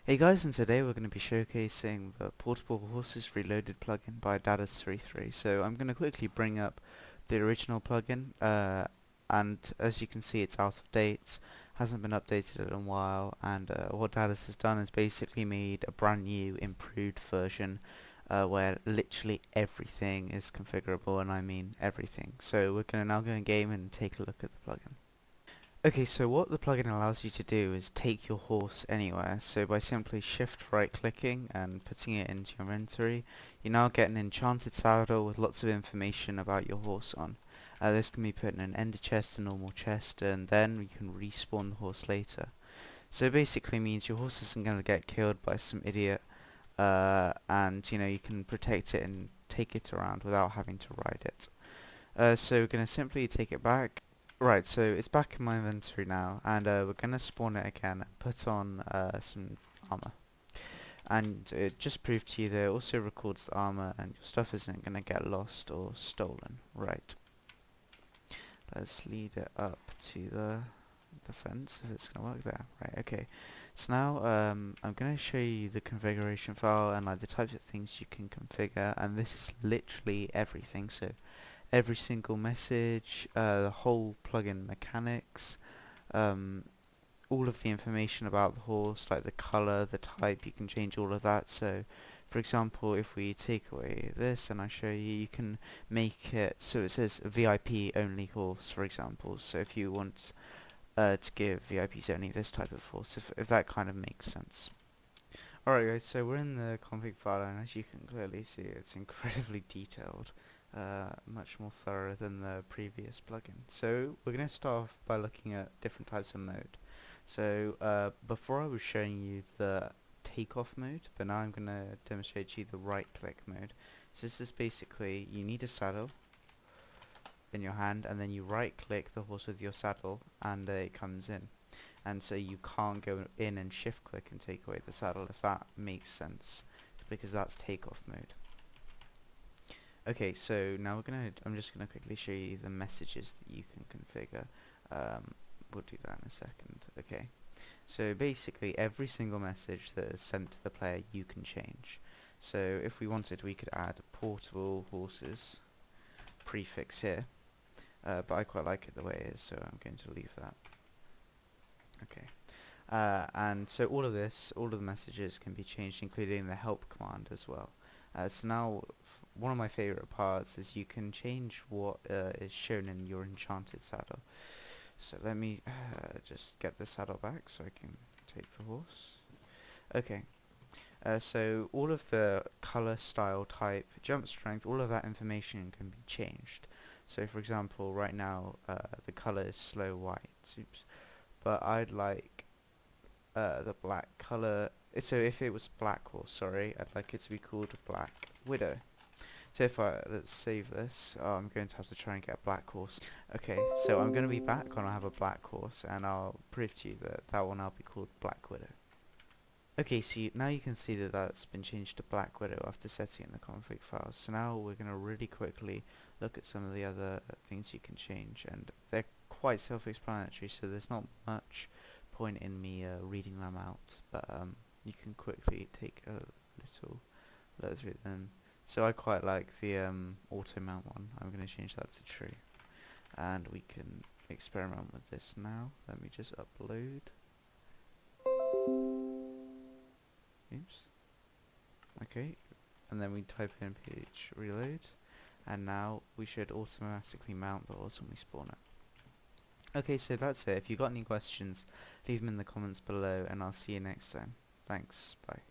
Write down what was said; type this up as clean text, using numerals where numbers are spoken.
Hey guys, and today we're going to be showcasing the Portable Horses Reloaded plugin by Dadas33. So I'm going to quickly bring up the original plugin, and as you can see it's out of date, hasn't been updated in a while, and what Dadas has done is basically made a brand new improved version where literally everything is configurable, and I mean everything. So we're going to now go in game and take a look at the plugin. Okay, so what the plugin allows you to do is take your horse anywhere. So by simply shift right clicking and putting it into your inventory, you now get an enchanted saddle with lots of information about your horse on. This can be put in an ender chest, a normal chest, and then you can respawn the horse later. So it basically means your horse isn't going to get killed by some idiot, and you can protect it and take it around without having to ride it. So we're going to simply take it back. Right, so it's back in my inventory now, and we're going to spawn it again and put on some armor. And it just proved to you that it also records the armor and your stuff isn't going to get lost or stolen. Right. Let's lead it up to the fence if it's going to work there. Right, okay. So now I'm going to show you the configuration file and like the types of things you can configure, and this is literally everything. So every single message, the whole plugin mechanics, all of the information about the horse, like the color, the type, you can change all of that. So for example, if we take away this and I show you, you can make it so it says VIP only horse, for example. So if you want to give VIPs only this type of horse, if that kind of makes sense. Alright guys, so we're in the config file, and as you can clearly see, it's incredibly detailed. Much more thorough than the previous plugin. So we're going to start off by looking at different types of mode. So before I was showing you the takeoff mode, but now I'm going to demonstrate to you the right click mode. So this is basically, you need a saddle in your hand, and then you right click the horse with your saddle and it comes in. And so you can't go in and shift click and take away the saddle, if that makes sense, because that's takeoff mode. Okay, so now I'm just gonna quickly show you the messages that you can configure. We'll do that in a second. Okay, so basically every single message that is sent to the player you can change. So if we wanted, we could add portable horses prefix here, but I quite like it the way it is, so I'm going to leave that. Okay. And so all of the messages can be changed, including the help command as well. So now, one of my favorite parts is you can change what is shown in your enchanted saddle. So let me just get the saddle back so I can take the horse. Okay. So all of the color, style, type, jump strength, all of that information can be changed. So for example, right now the color is slow white. Oops. But I'd like the black color. So if it was black horse, sorry, I'd like it to be called Black Widow. So if let's save this, I'm going to have to try and get a black horse. Okay, so I'm going to be back when I have a black horse, and I'll prove to you that that will now be called Black Widow. Okay, so now you can see that that's been changed to Black Widow after setting in the config files. So now we're going to really quickly look at some of the other things you can change, and they're quite self-explanatory, so there's not much point in me reading them out, but you can quickly take a little look through them. So I quite like the auto mount one. I'm going to change that to true, and we can experiment with this now. Let me just upload. Oops. Okay, and then we type in page reload, and now we should automatically mount the horse when we spawn it. Okay, so that's it. If you've got any questions, leave them in the comments below, and I'll see you next time. Thanks, bye.